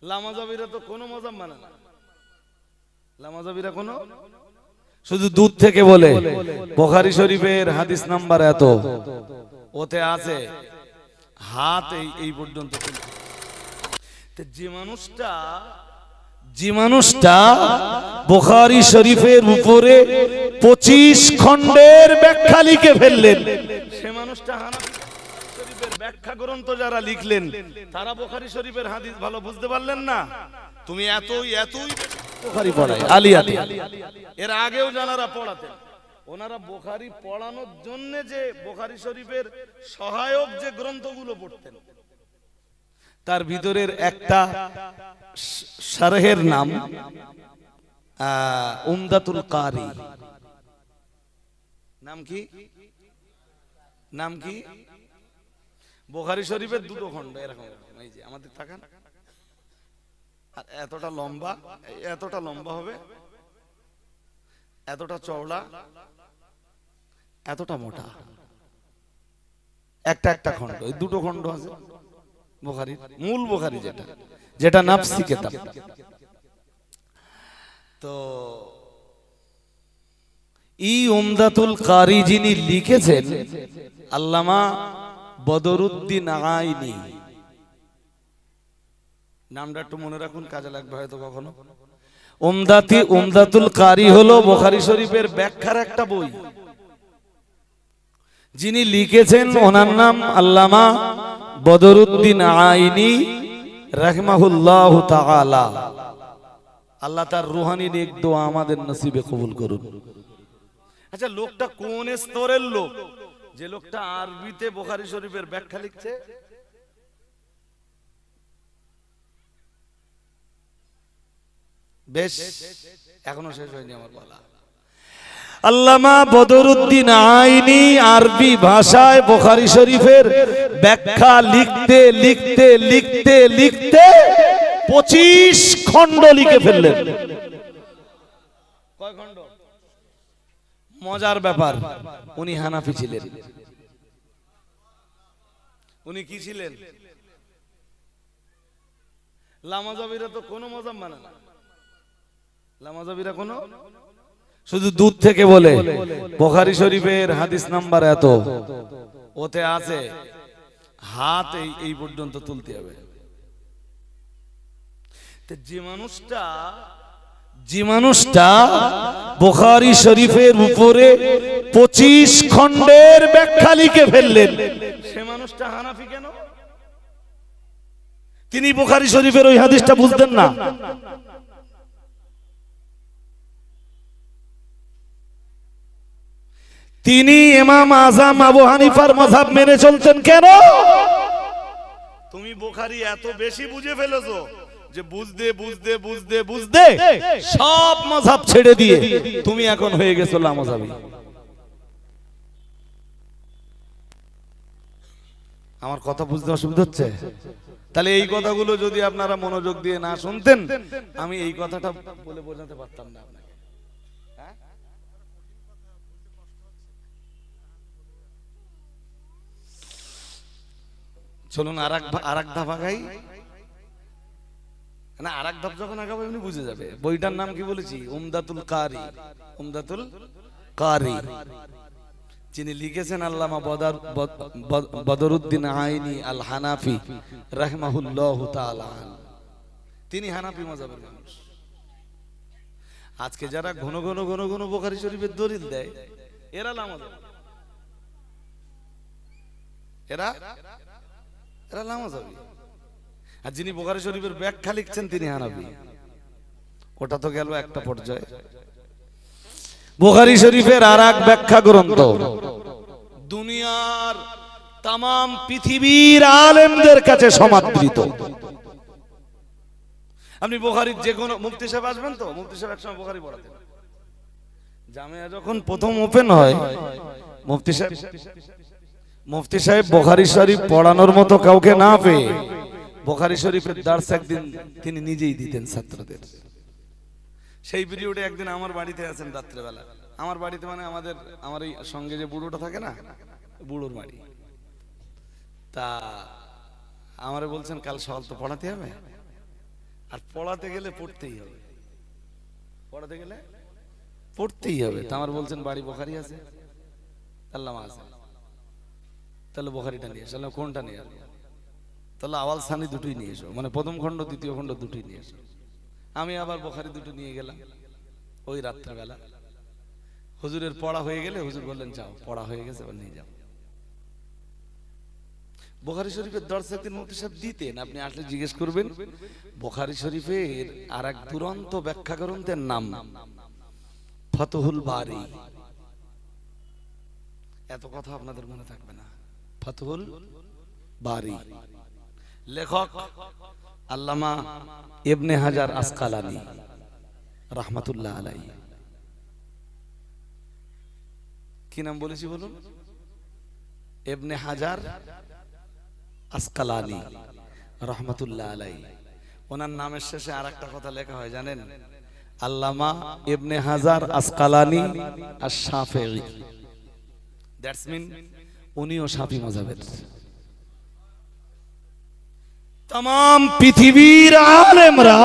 লামাজাবিরা তো কোনো মজাব মানে না। লামাজাবিরা কোনো শুধু দুধ থেকে বলে বুখারী শরীফের হাদিস নাম্বার এত, ওতে আছে হাত এই পর্যন্ত। যে মানুষটা বুখারী শরীফের উপরে 25 খণ্ডের ব্যাখ্যা লিখে ফেললেন, সে মানুষটা হানাফি শরীফের ব্যাখ্যা গ্রন্থ যারা লিখলেন তারা বুখারী শরীফের হাদিস ভালো বুঝতে পারলেন না। তুমি এতই বুখারী পড়ায় আলিয়াতে, এর আগেও যারা পড়াতেন ওনারা বুখারী পড়ানোর জন্য যে বুখারী শরীফের সহায়ক যে গ্রন্থগুলো পড়তেন তার ভিতরের একটা শারহের নাম উমদাতুল কারি। নাম কি? বুখারী শরীফের দুটো খণ্ড এরকম, এই যে আমাদের তাকান, আর এতটা লম্বা হবে, এতটা চওড়া, এতটা মোটা, একটা খণ্ড। এই দুটো খণ্ড আছে বুখারীর, মূল বুখারী যেটা নাফসি কিতাব। তো এই উমদাতুল কারি যিনি লিখেছেন আল্লামা বদরুদ্দিন আইনি, নামটা একটু মনে রাখুন, কাজে লাগবে হয়তো কখনো। উমদাতুল কারি হলো বুখারী শরীফের ব্যাখ্যার একটা বই। যিনি লিখেছেন ওনার নাম আল্লামা বদরুদ্দিন আইনি রাহিমাহুল্লাহু তাআলা। আল্লাহ তার রুহানি নেক দোয়া আমাদের নসিবে কবুল করুন। আচ্ছা, লোকটা কোন স্তরের লোক যে লোকটা আরবিতে বুখারী শরীফের ব্যাখ্যা লিখছে? বেশ, এখনো শেষ হয়নি আমার বলা। আল্লামা বদরুদ্দিন আইনি আরবি ভাষায় বুখারী শরীফের ব্যাখ্যা লিখতে লিখতে লিখতে লিখতে 25 খণ্ড লিখে ফেললেন। কয় খণ্ড? মজার ব্যাপার, উনি হানাফি ছিলেন। উনি কি ছিলেন? লামাজাবিরা তো কোনো মজাব মানে না। লামাজাবিরা কোনো শুধু দুধ থেকে বলে বুখারী শরীফের হাদিস নাম্বার এত, ওতে আছে হাত এই পর্যন্ত তুলতে হবে। যে মানুষটা বুখারী শরীফের উপরে 25 খণ্ডের ব্যাখ্যা লিখে ফেললেন, সে মানুষটা হানাফি কেন? তিনি বুখারী শরীফের ওই হাদিসটা বুঝতেন না। তিনি ইমাম আযম আবু হানিফার মাযহাব মেনে চলতেন কেন? তুমি বুখারী এত বেশি বুঝে ফেলেছো যে বুঝতে বুঝতে বুঝতে বুঝতে সব মাযহাব ছেড়ে দিয়ে তুমি এখন হয়ে গেছো লামাযাবি। আমার কথা বুঝতে অসুবিধা হচ্ছে? তাহলে এই কথাগুলো যদি আপনারা মনোযোগ দিয়ে না শুনতেন, আমি এই কথাটা বলে বোঝাতে পারতাম না আপনাকে। চলুন আরেক ধাপ আগাই। না, আরেক ধাপ যখন আগাবো এমনি বুঝে যাবে। বইটার নাম কি বলেছি? উমদাতুল কারি। উমদাতুল কারি যিনি লিখেছেন আল্লামা বদরুদ্দিন আইনি আল হানাফি রাহিমাহুল্লাহু তাআলা। তিনি হানাফি মাযহাবের মানুষ। আজকে যারা ঘন ঘন ঘন ঘন বুখারী শরীফের দলিল দেয় এরা লামাযাবি, এরা লামাযাবি। আর যিনি বুখারী শরীফের ব্যাখ্যা লিখছেন তিনি হানাফি। ওটা তো গেল একটা পর্যায়ে। বুখারী শরীফের আরেক ব্যাখ্যা গ্রন্থ দুনিয়ার তাম পৃথিবীর আলেমদের কাছে সমাদৃত। আপনি বুখারীর যে কোনো মুফতি সাহেব আসবেন তো, মুফতি সাহেব একসময় বুখারী পড়াতেন। জামিয়া যখন প্রথম ওপেন হয়, মুফতি সাহেব বুখারী শরীফ পড়ানোর মতো কাউকে না পেয়ে বুখারী শরীফের দার্স একদিন তিনি নিজেই দিতেন ছাত্রদের। সেই পিরিয়ডে একদিন আমার বাড়িতে আছেন রাত্রেবেলা। আমার বাড়িতে মানে আমার এই সঙ্গে যে বুড়োটা থাকে না, বুড়োর বাড়ি। তা আমারে বলছেন কাল সকাল তো পড়াতে হবে। আর পড়াতে গেলে পড়তেই হবে, পড়াতে গেলে পড়তেই হবে। তা আমার বলছেন বাড়ি বুখারী আছে, আল্লামা আছে, তাহলে বুখারীটা নিয়ে এসো। কোনটা নিয়ে আসবো? তাহলে আওয়াল সানি দুটোই নিয়ে এসো, মানে প্রথম খণ্ড দ্বিতীয় খণ্ড দুটোই নিয়ে এসো। আমি আবার বুখারী দুটো নিয়ে গেলাম ওই রাত্রেবেলা। হুজুরের পড়া হয়ে গেলে হুজুর বললেন যাও, পড়া হয়ে গেছে, এবার নিয়ে যাও। বুখারী শরীফের দর্স একদিন মুফতি সাহেব দিতেন, আপনি আসলে জিজ্ঞেস করবেন। বুখারী শরীফের আর এক দুরন্ত ব্যাখ্যা গ্রন্থের নাম ফাতহুল বারী। এত কথা আপনাদের মনে থাকবে না। ফাতহুল বারী, লেখক আল্লামা ইবনে হাজার আসকালানী রাহমাতুল্লাহ আলাইহি। কি নাম বলেছি বলুন? ইবনে হাজার আসকালানী রাহমাতুল্লাহ আলাইহি। ওনার নামের শেষে আরেকটা কথা লেখা হয় জানেন? আল্লামা ইবনে হাজার আসকালানী আশ-শাফিঈ। দ্যাটস মিন উনিও শাফি মাযহাবের। तमाम পৃথিবীর আলেমরা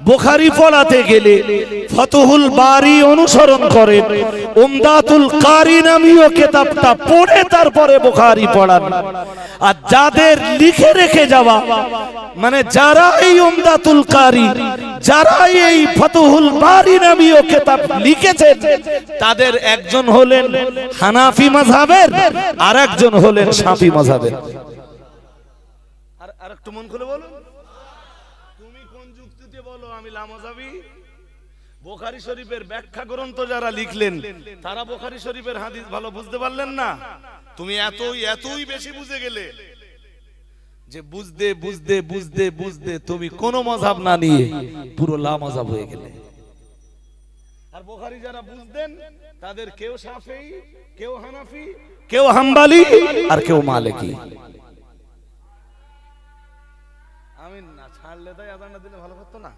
বুখারী পড়াতে গেলে ফাতহুল বারী অনুসরণ করে, উমদাতুল কারি নামীয় কিতাবটা পড়ে তারপরে বুখারী পড়ান। আর যাদের লিখে রেখে যাওয়া, মানে যারা এই উমদাতুল কারি, যারা এই ফাতহুল বারী নামীয় কিতাব লিখেছেন, তাদের একজন হলেন হানাফি মাযহাবের আর একজন হলেন শাফি মাযহাবের। আর একটু মন খুলে বলুন, তুমি কোন যুক্তিতে বলো আমি লামাযাবি? বুখারী শরীফের ব্যাখ্যা গ্রন্থ যারা লিখলেন তারা বুখারী শরীফের হাদিস ভালো বুঝতে পারলেন না। তুমি এতই বেশি বুঝে গেলে যে বুঝতে বুঝতে বুঝতে বুঝতে তুমি কোন মাযহাব না নিয়ে পুরো লামাযাব হয়ে গেলে। আর বুখারী যারা বুঝতেন তাদের কেউ শাফিঈ, কেউ হানাফি, কেউ হাম্বলি আর কেউ মালিকি। আমি না ছাড়লে তাই আযানটা দিলে ভালো করতো না?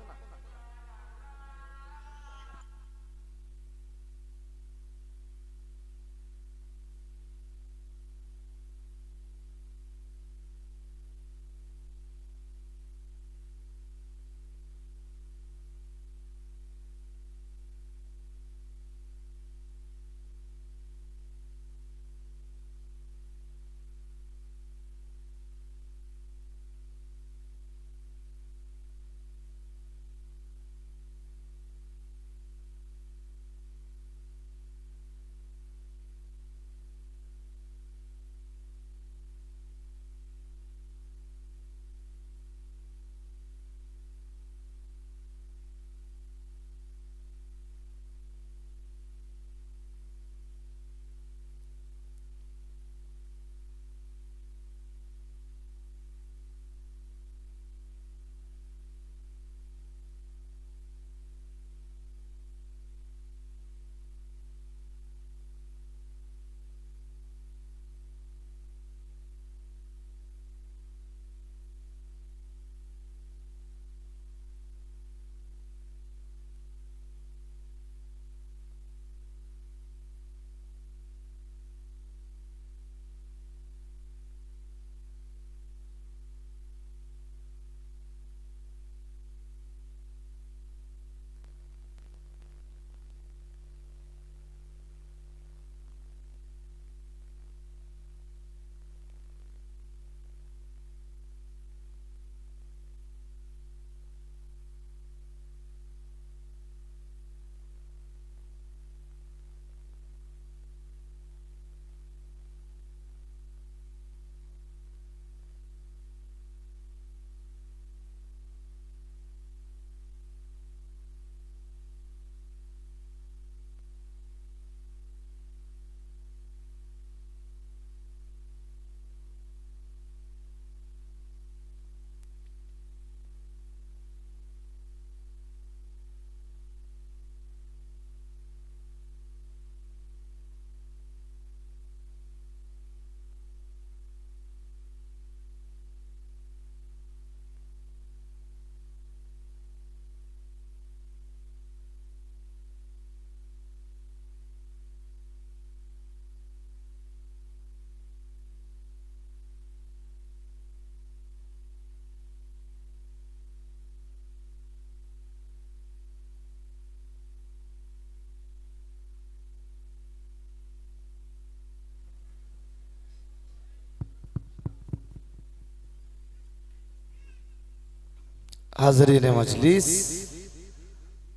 হাজরিনে মজলিস,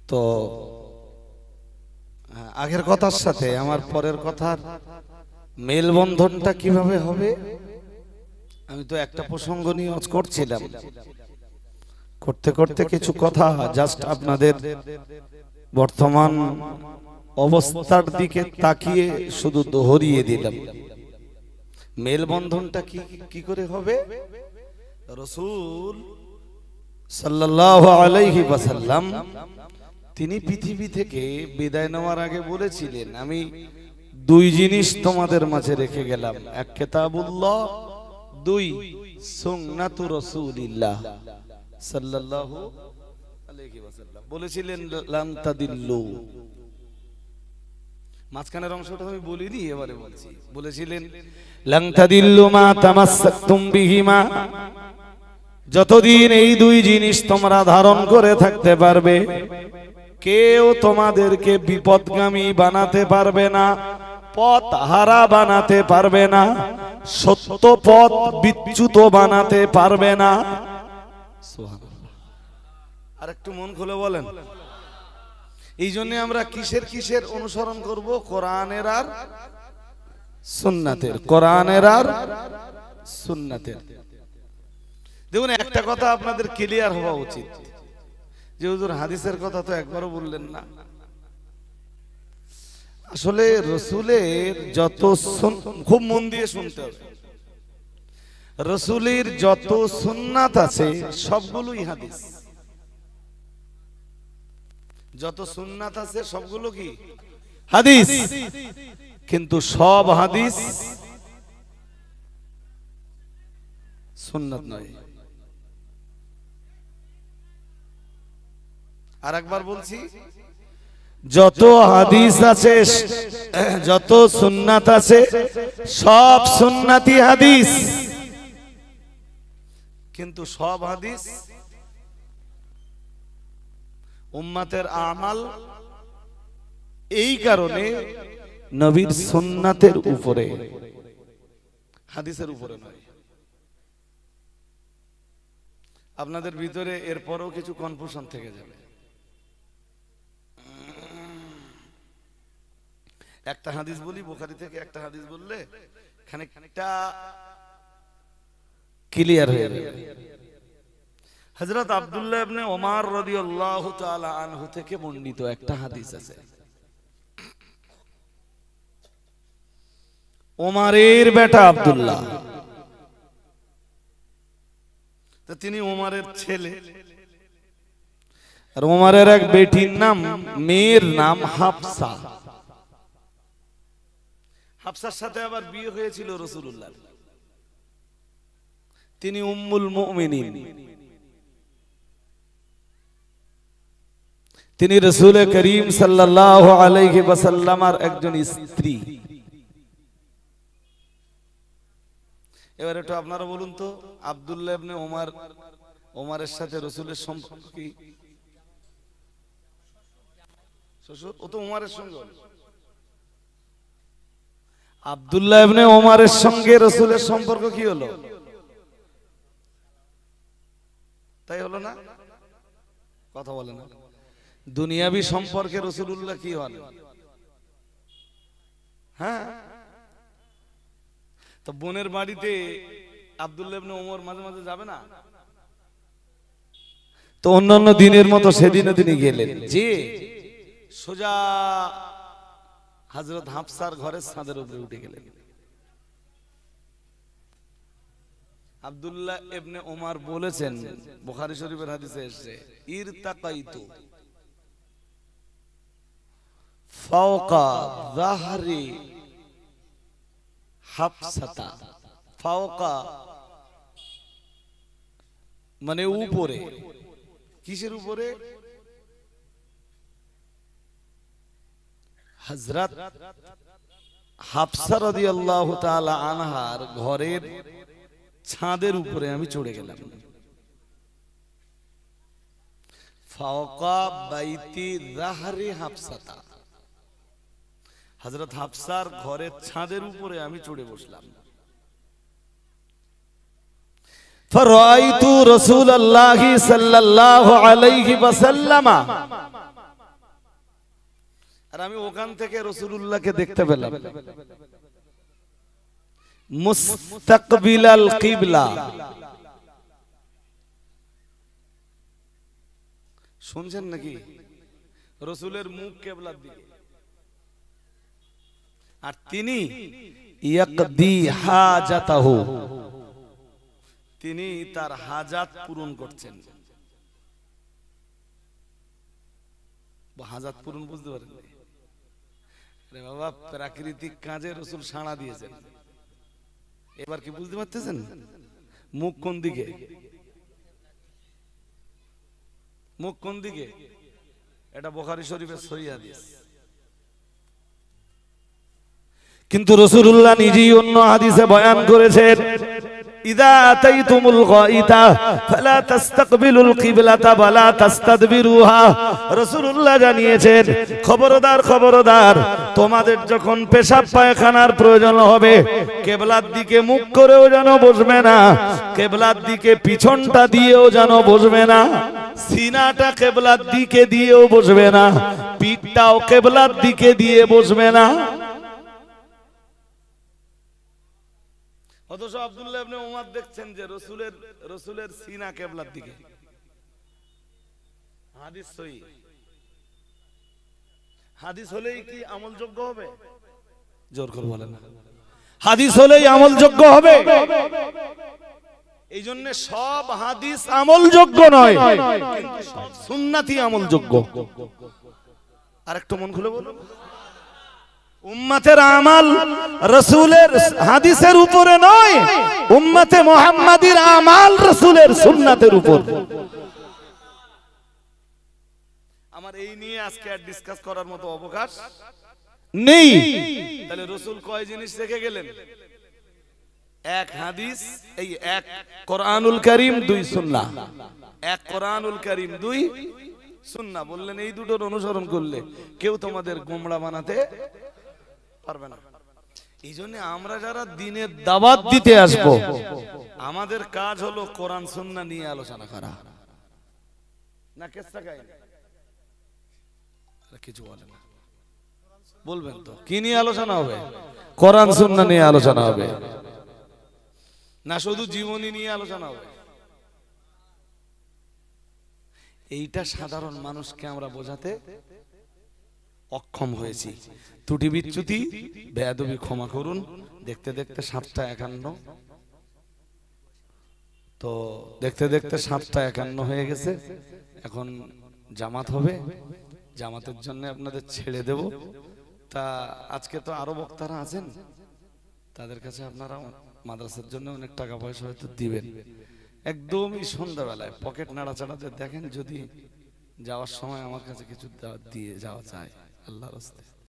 তো আগের কথার সাথে আমার পরের কথার মেলবন্ধনটা কিভাবে হবে? আমি তো একটা প্রসঙ্গ নিয়ে করছিলাম, করতে করতে কিছু কথা জাস্ট আপনাদের বর্তমান অবস্থার দিকে তাকিয়ে শুধু দোহরিয়ে দিলাম। মেলবন্ধনটা কি করে হবে? রাসূল সাল্লাল্লাহু আলাইহি ওয়াসাল্লাম তিনি পৃথিবী থেকে বিদায় নেওয়ার আগে বলেছিলেন, আমি দুই জিনিস তোমাদের মাঝে রেখে গেলাম, এক কিতাবুল্লাহ, দুই সুন্নাতু রাসূলিল্লাহ সাল্লাল্লাহু আলাইহি ওয়াসাল্লাম। বলেছিলেন লান তাদিল্লু, মাঝখানের অংশটা আমি বলিনি, এবারে বলছি। বলেছিলেন লান তাদিল্লু মা তামাসসাকতুম বিহিমা, যতদিন এই দুই জিনিস তোমরা ধারণ করে থাকতে পারবে কেউ তোমাদেরকে বিপদগামী বানাতে পারবে না, পথ হারা বানাতে পারবে না, সত্য পথ বিচ্যুত বানাতে পারবে না। সুবহানাল্লাহ। আর একটু মন খুলে বলেন। এই জন্য আমরা কিসের অনুসরণ করব? কোরআনের আর সুন্নাতের, কোরআনের আর সুন্নাতের। দেখুন, একটা কথা আপনাদের ক্লিয়ার হওয়া উচিত যে হুজুর হাদিসের কথা তো একবারও বললেন না। আসলে রসুলের যত, খুব মন দিয়ে শুনতে হবে, রসুলের যত সুন্নাত আছে সবগুলোই হাদিস। যত সুন্নাত আছে সবগুলো কি হাদিস, কিন্তু সব হাদিস সুন্নাত নয়। আর একবার বলছি, যত হাদিস আছে, যত সুন্নাত আছে সব সুন্নাতি হাদিস, কিন্তু সব হাদিস উম্মতের আমাল এই কারণে নবীর সুন্নাতের উপরে, হাদিসের উপরে নয়। আপনাদের ভিতরে এরপরও কিছু কনফিউশন থেকে যাবে। একটা হাদিস বলি, বুখারী থেকে একটা হাদিস বললে খানিকটা ক্লিয়ার হয়ে যাবে। হযরত আব্দুল্লাহ ইবনে ওমর রাদিয়াল্লাহু তাআলা আনহু থেকে বর্ণিত একটা হাদিস আছে। ওমরের বেটা আব্দুল্লাহ, তো তিনি ওমরের ছেলে, আর ওমরের এক বেটির নাম, মেয়ের নাম হাফসা। হাফসার সাথে আবার বিয়ে হয়েছিল রাসূলুল্লাহ। তিনি উম্মুল মুমিনিন, তিনি রাসূল করিম সাল্লাল্লাহু আলাইহি ওয়াসাল্লামের একজন স্ত্রী। এবার একটু আপনারা বলুন তো, আব্দুল্লাহ ইবনে ওমর, ওমরের সাথে রাসূলের সম্পর্ক কি? শ্বশুর, ও তো ওমরের সঙ্গে। আব্দুল্লাহ ইবনে ওমরের সঙ্গে রাসূলের সম্পর্ক কি হলো? তাই হলো না? কথা বলে না। দুনিয়াবি সম্পর্কে রাসূলুল্লাহ কি হন? হ্যাঁ, তো বোনের বাড়িতে আব্দুল্লাহ ইবনে ওমর মাঝে মাঝে যাবে না? তো অন্যান্য দিনের মতো সেদিনও তিনি গেলেন, যে সোজা হযরত হাফসার ঘরের ছাদের উপরে উঠে গেলেন। আব্দুল্লাহ ইবনে ওমর বলেছেন, বুখারী শরীফের হাদিসে এসেছে, ইরতাকাইতু ফাওকা যাহরি হাফসাতা। ফাওকা মানে উপরে। কিসের উপরে? হযরত হাফসা রাদিয়াল্লাহু তাআলা আনহার ঘরের ছাদের উপরে আমি চড়ে গেলাম। ফাওকা বাইতি যাহরি হাফসাতা, হযরত হাফসার ঘরের ছাদের উপরে আমি চড়ে বসলাম। ফারাইতু রাসূলুল্লাহি সাল্লাল্লাহু আলাইহি ওয়াসাল্লাম, আর আমি ওখান থেকে রাসূলুল্লাহকে দেখতে পেলাম মুস্তাকবিলাল কিবলা। শুনছেন নাকি? রাসূলের মুখ কিবলার দিকে, আর তিনি ইয়াকদি হাজাতাহু, তিনি তার হাজাত পূরণ করছেন। হাজাত পূরণ বুঝতে পারেন? আরে বাবা, প্রাকৃতিক কাজে রাসূল সাড়া দিয়েছেন। এবার কি বুঝতে পারতেছেন? মুখ কোন দিকে? মুখ কোন দিকে? এটা বুখারী শরীফের সহিহ হাদিস। কিন্তু রাসূলুল্লাহ নিজেই অন্য হাদিসে বয়ান করেছেন, ইদা আতাইতুমুল গাইতা ফালা তাস্তাকবিলুল কিবলাতা ওয়ালা তাস্তাদবিরুহা। রাসূলুল্লাহ জানিয়েছেন, খবরদার খবরদার, তোমাদের যখন পেশাব পায়খানার প্রয়োজন হবে কিবলার দিকে মুখ করেও যেন বসবে না, কিবলার দিকে পিছনটা দিয়েও যেন বসবে না, সিনাটা কিবলার দিকে দিয়েও বসবে না, পিঠটাও কিবলার দিকে দিয়ে বসবে না। অথচ আব্দুল্লাহ ইবনে উমর দেখছেন যে রাসূলের সিনা কিবলার দিকে। হাদিস সহিহ। হাদিস হলেই কি আমলযোগ্য হবে? জোর করে বলেন না। হাদিস হলেই আমলযোগ্য হবে? এই জন্য সব হাদিস আমলযোগ্য নয়, কিন্তু সব সুন্নাতি আমলযোগ্য। আরেকটু মন খুলে বলুন, উম্মতের আমাল রাসূলের হাদিসের উপরে নয়, উম্মতে মুহাম্মাদীর আমাল রাসূলের সুন্নাতের উপর। আমার এই নিয়ে আজকে আর ডিসকাস করার মতো অবকাশ নেই। তাহলে রাসূল কয় জিনিস রেখে গেলেন? এক হাদিস, এই এক কোরআনুল কারীম, দুই সুন্নাহ। এক কোরআনুল কারীম, দুই সুন্নাহ। বললেন এই দুটোর অনুসরণ করলে কেউ তোমাদের গোমড়া বানাতে পারবে না। এই জন্য আমরা যারা দিনের দাওয়াত দিতে আসবো, আমাদের কাজ হলো কোরআন সুন্নাহ নিয়ে আলোচনা করা, না কেসা কাহিনী। কিছু বলে না, বলবেন তো কি নিয়ে আলোচনা হবে? কোরআন সুন্নাহ নিয়ে আলোচনা হবে, না শুধু জীবনী নিয়ে আলোচনা হবে? এইটা সাধারণ মানুষকে আমরা বোঝাতে অক্ষম হয়েছি। ত্রুটি বিচ্যুতি বেয়াদবি ক্ষমা করুন। দেখতে দেখতে 7:51, তো দেখতে দেখতে 7:51 হয়ে গেছে। এখন জামাত হবে, জামাতের জন্য আপনাদের ছেড়ে দেব। তা আজকে তো আরো বক্তারা আছেন, তাদের কাছে আপনারা মাদ্রাসার জন্য অনেক টাকা পয়সা হয়তো দিবেন। একদমই সন্ধ্যাবেলায় পকেট নাড়াচাড়াতে দেখেন, যদি যাওয়ার সময় আমার কাছে কিছু দিয়ে যাওয়া যায় আল্লাহর রাস্তায়।